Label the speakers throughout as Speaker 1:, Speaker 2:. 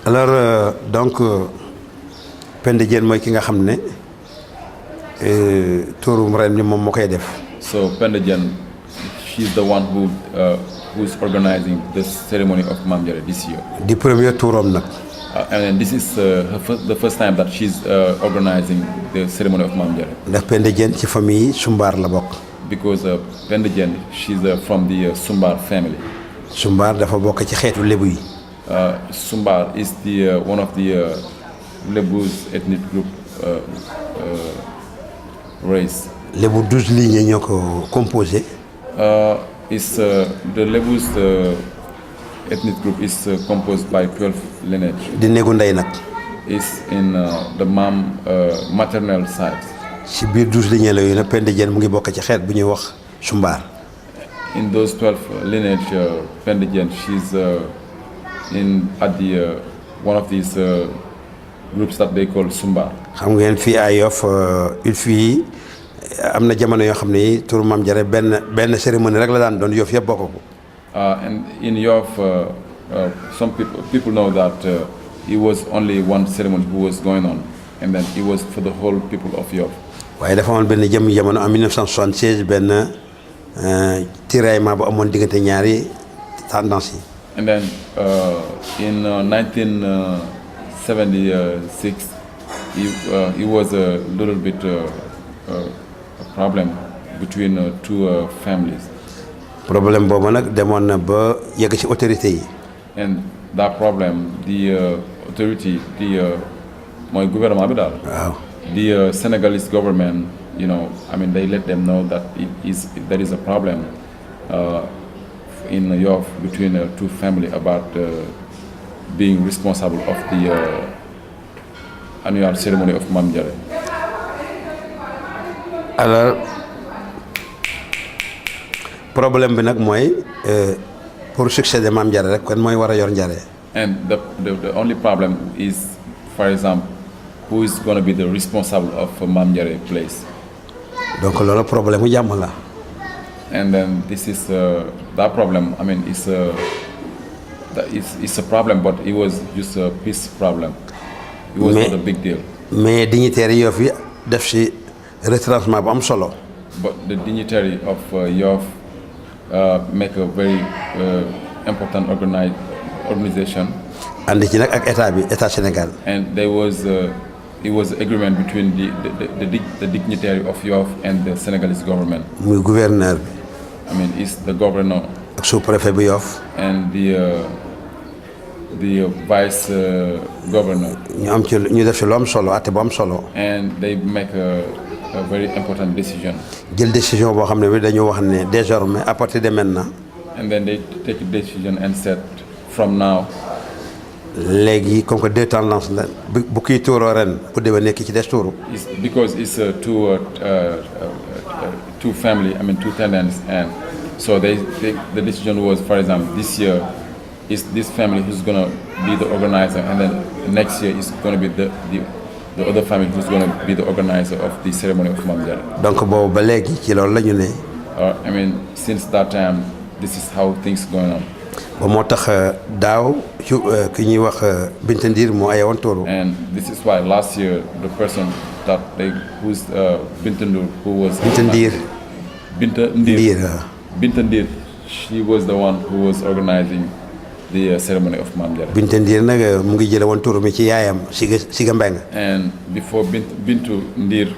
Speaker 1: Alors donc Penda Diène mooy ki nga xam ne tuurum ren ni moom moo koy def.
Speaker 2: So Penda Diène, she's the one who's organizing the ceremony of Mame Diarra this year.
Speaker 1: di premier tuuram nag.
Speaker 2: And this is the first time that she's organizing the ceremony of Mame Diarra.
Speaker 1: ndax Penda Diène ci famille Sumbar la bokk.
Speaker 2: Because Penda Diène, she's from the Sumbar family.
Speaker 1: Sumbar dafa bokk ci xeetu lébu yi.
Speaker 2: Sumbar is the one of the Lebu's ethnic group race.
Speaker 1: lébu 12 lignes ñoo ko composé.
Speaker 2: Is the Lebu's ethnic group is composed by 12 lineage.
Speaker 1: di néegu ndey nag.
Speaker 2: Is in the maternal side.
Speaker 1: ci biir 12 lignes la yooyu nag Penda Diène mu ngi bokk ci xeet bu ñuy wax Sumbar.
Speaker 2: In those 12 lineage, Penda Diène, she's at the one of these groups that they call Sumbar.
Speaker 1: xam ngeen fii ay Yoff il fii am na jamono yoo xam ne turu Mame Diarra benn cérémonie rek la daan doon Yoff yëpp bokk ko.
Speaker 2: And in Yoff, some people know that it was only one ceremony who was going on, and then it was for the whole people of Yoff.
Speaker 1: waaye dafa amoon benn jamono en 1976 benn tiraillement bu amoon diggante ñaari tendance yi.
Speaker 2: And then in 1976, it was a little bit a problem between two families.
Speaker 1: problème boobu nag demoon na ba yegg ci autorité yi.
Speaker 2: And that problem, the authority, mooy gouvernement bi daal.
Speaker 1: waaw.
Speaker 2: The Senegalese government, I mean, they let them know that there is a problem in Yoff between two families about being responsible of the annual ceremony of Mame Diarra.
Speaker 1: alors problème bi nag mooy pour succéder Mame Diarra rek kon mooy war a yor Diarra.
Speaker 2: And the only problem is, for example, who is going to be the responsible of Mame Diarra place.
Speaker 1: donc loolu problème mu jàmm la.
Speaker 2: And then this is that problem. I mean, it's a problem, but it was just a peace problem. It was not a big deal.
Speaker 1: mais dignitaires yi Yoff yi def si retranchement bu am solo.
Speaker 2: But the dignitary of Yoff make a very important organization.
Speaker 1: ànd ci nag ak état bi état Sénégal.
Speaker 2: And there was it was agreement between the dignitary of Yoff and the Senegalese government.
Speaker 1: muy gouverneur bi.
Speaker 2: I mean, it's the governor.
Speaker 1: ak sous-préfet bu Yoff.
Speaker 2: And the vice governor.
Speaker 1: ñu def ci lu am solo àtte bu am solo.
Speaker 2: And they make a very important decision.
Speaker 1: jël décision boo xam ne bi dañu wax ne désormais à partir de maintenant.
Speaker 2: And then they take a decision and said from now.
Speaker 1: léegi comme que deux tendances la bu kii tuuroo ren bu déwénee ki ci des tuuru.
Speaker 2: Because it's two family, I mean two tenants, and so the decision was, for example, this year is this family who's gonna be the organizer, and then next year is gonna be the other family who's gonna be the organizer of the ceremony of Mame Diarra.
Speaker 1: donc boobu ba léegi ci loolu la ñu ne.
Speaker 2: I mean, since that time, this is how things going on.
Speaker 1: ba moo tax daaw ki ñuy wax Binta Ndiir moo ayewoon tuuru.
Speaker 2: And this is why last year the person that who's Binta Ndour, who was
Speaker 1: Binta Ndiir.
Speaker 2: Binta Ndiir, she was the one who was organizing the ceremony of Mame Diarra.
Speaker 1: Binta Ndiir nag mu ngi jële woon tuuru mi ci yaayam Siga Mbeng.
Speaker 2: And before Bintu Ndir,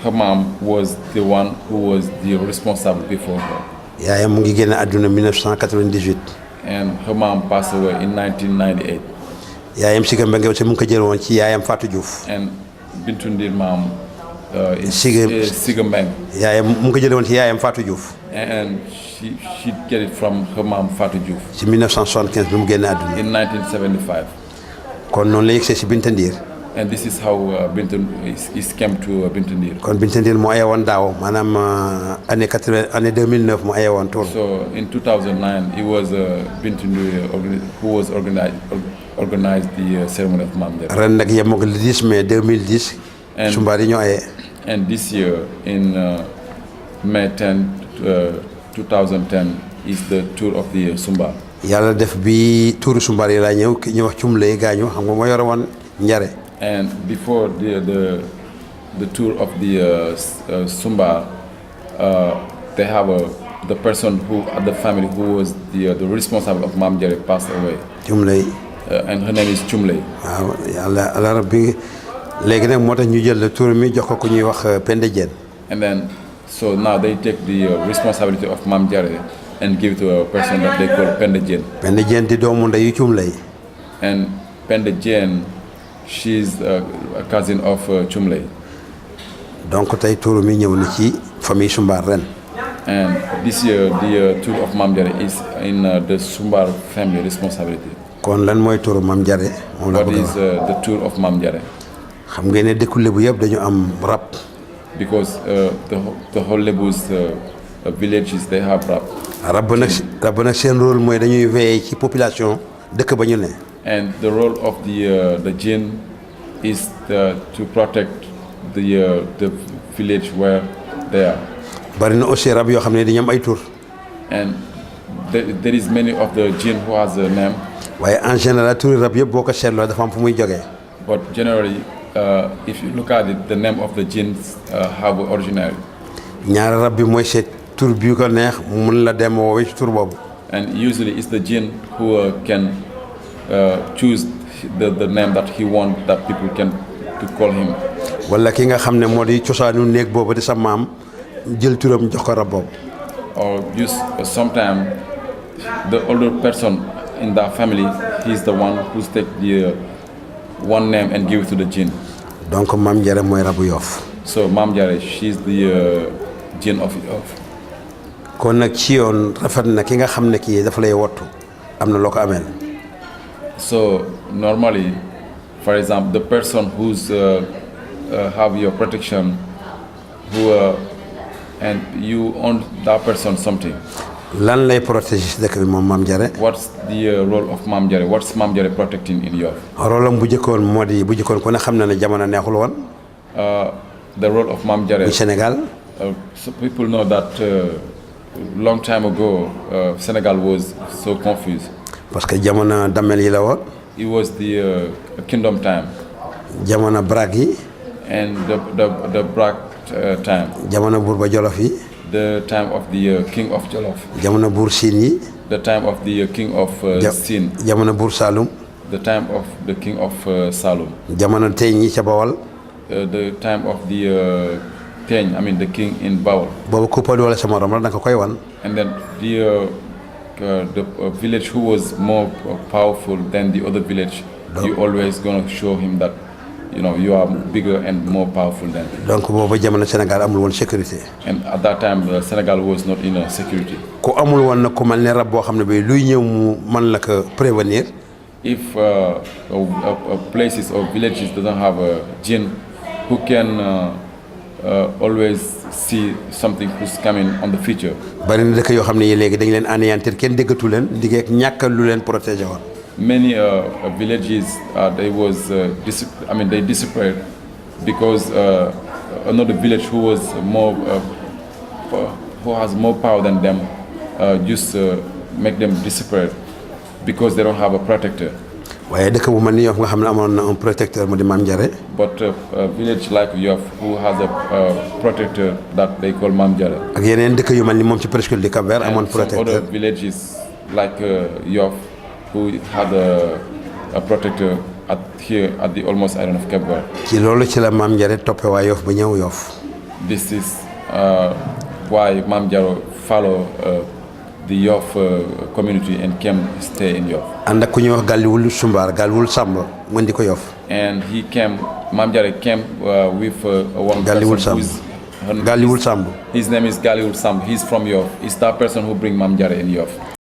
Speaker 2: her mom was the one who was the responsible before her.
Speaker 1: yaayam mu ngi génn àdduna 1998.
Speaker 2: And her mom passed away in 1998.
Speaker 1: yaayam Siga Mbeng aussi mu ngi ko jële woon ci yaayam Fatou Diouf.
Speaker 2: And Bintu Ndir mom is
Speaker 1: Siga
Speaker 2: Mbeng.
Speaker 1: yaayam mu ngi ko jële woon ci yaayam Fatou Diouf.
Speaker 2: And she get it from her mom Fatou Diouf.
Speaker 1: ci 1975 bi mu génn àdduna.
Speaker 2: In 1975.
Speaker 1: kon noonu la yegsee si Binta Ndiir.
Speaker 2: And this is how Binta is came to Binta Ndir.
Speaker 1: kon Binta Ndir moo ayewoon daaw maanaam année 2009 mu ayewoon tuuru.
Speaker 2: So in 2009 it was Binta Ndir who was organized the ceremony of Mame Diarra.
Speaker 1: ren nag yemoog le 10 mai 2010. Sumbar yi ñoo aye.
Speaker 2: And this year in May 10, 2010 is the tour of the Sumbar.
Speaker 1: yàlla def bi tuuru Sumbar yi laa ñëw ki ñu wax Cumley gaañu xam nga moo yore woon Njare.
Speaker 2: And before the tour of the Sumbar, they have the person the family who was the responsible of Mam Jare passed away.
Speaker 1: Cumley.
Speaker 2: And her name is Cumley.
Speaker 1: waaw yàlla rabbi léegi nag moo tax ñu jël tur mi jox ko ku ñuy wax Penda Diène.
Speaker 2: And then so now they take the responsibility of Mam Jare and give it to a person that they call Penda Diène.
Speaker 1: Penda Diène di doomu ndeyu Cumley.
Speaker 2: And Penda Diène, she's a cousin of Cumley.
Speaker 1: donc tey tur mi ñëw na ci famille Sumbar ren.
Speaker 2: And this year the tour of Mam Jare is in the Sumbar family responsibility.
Speaker 1: kon lan mooy turu Mam Jare.
Speaker 2: What is the tour of Mam Jare?
Speaker 1: xam ngeen ne dëkku Lebu yëpp dañu am rab.
Speaker 2: Because the whole Lebu's villages they have rab.
Speaker 1: rab nag seen rôle mooy dañuy veiller ci population dëkk ba ñu ne.
Speaker 2: And the role of the jinn is to protect the village where they are.
Speaker 1: bari na aussi rab yoo xam ne dañu am ay tur.
Speaker 2: And there is many of the jinn who has a name.
Speaker 1: waaye en général turi rab yëpp boo ko seetloo dafa am fu muy jógee.
Speaker 2: But generally, if you look at it, the name of the jinns have originally.
Speaker 1: ñaari rab bi mooy seet tur bi ko neex mun la dem woowee ci tur boobu.
Speaker 2: And usually it's the jinn who can choose the name that he wants that people can to call him.
Speaker 1: wala ki nga xam ne moo di cosaanu néeg boobu di sa maam jël turam jox ko rab boobu.
Speaker 2: Or just sometimes the older person in that family, he's the one who's take the one name and give it to the jinn.
Speaker 1: donc Mam Jare mooy rabu Yoff.
Speaker 2: So Mam Jare, she's the jinn of Yoff.
Speaker 1: kon nag ci yoon rafet na ki nga xam ne kii dafa lay wattu am na loo ko ameel.
Speaker 2: So normally, for example, the person who's have your protection, who and you own that person something.
Speaker 1: lan lay protéger si dëkk bi moom Mam Jare.
Speaker 2: What's the role of Mam Jare? What's Mam Jare protecting in Yoff?
Speaker 1: rôle am bu njëkkoon moo di bu njëkkoon ku ne xam na ne jamono neexul woon.
Speaker 2: The role of Mam Jare.
Speaker 1: bu Sénégal.
Speaker 2: So people know that long time ago, Senegal was so confused.
Speaker 1: parce que jamono damel yi la woon.
Speaker 2: It was the kingdom time.
Speaker 1: jamono brag yi.
Speaker 2: And the Brak time.
Speaker 1: jamono buur ba Jolof yi.
Speaker 2: The time of the king of Jolof.
Speaker 1: jamono buur Siin yi.
Speaker 2: The time of the king of Siin.
Speaker 1: jamono buur Saalum.
Speaker 2: The time of the king of Salum.
Speaker 1: jamono teeñ yi ca Bawol.
Speaker 2: The time of the Teñ, I mean the king in Bawol.
Speaker 1: boobu ku ëpp doole sa morom la da nga koy wan.
Speaker 2: And then the village who was more powerful than the other village, you always gonna show him that you are bigger and more powerful than him.
Speaker 1: donc boobu jamono Sénégal amul woon sécurité.
Speaker 2: And at that time, Senegal was not in security.
Speaker 1: ku amul woon nag ku mel ne rab boo xam ne bii luy ñëw mu mën la ko prévenir.
Speaker 2: If places or villages doesn't have a jinn who can always see something who's coming on the future.
Speaker 1: bari na dëkk yoo xam ne yi léegi dañ leen anéantir kenn déggatu leen liggéey ak ñàkkal lu leen protéger woon.
Speaker 2: Many villages they disappeared because another village who was who has more power than them just make them disappear because they don't have a protector.
Speaker 1: waaye dëkk bu mel ni Yoff nga xam ne amoon na un protecteur mu di Mam Jare.
Speaker 2: But a village like Yoff who has a protector that they call Mam Jare.
Speaker 1: ak yeneen dëkk yu mel ni moom ci presqu'île du Cap-Vert amoon protecteur.
Speaker 2: And some other villages like Yoff who had a protector at the almost island of Cape-Verde.
Speaker 1: ci loolu ci la Mam Jare toppee waa Yoff ba ñëw Yoff.
Speaker 2: This is why Mam Jare follow the Yoff community and came stay in Yoff.
Speaker 1: ànd ak ku ñuy wax Gàlliwul Sumbar Gàlliwul Samb mu indi ko Yoff.
Speaker 2: And Mam Jare came with one
Speaker 1: Gàlliwul
Speaker 2: person
Speaker 1: Samb. Gàlliwul Samb.
Speaker 2: His name is Gàlliwul Samb. He's from Yoff. He's that person who bring Mam Jare in Yoff.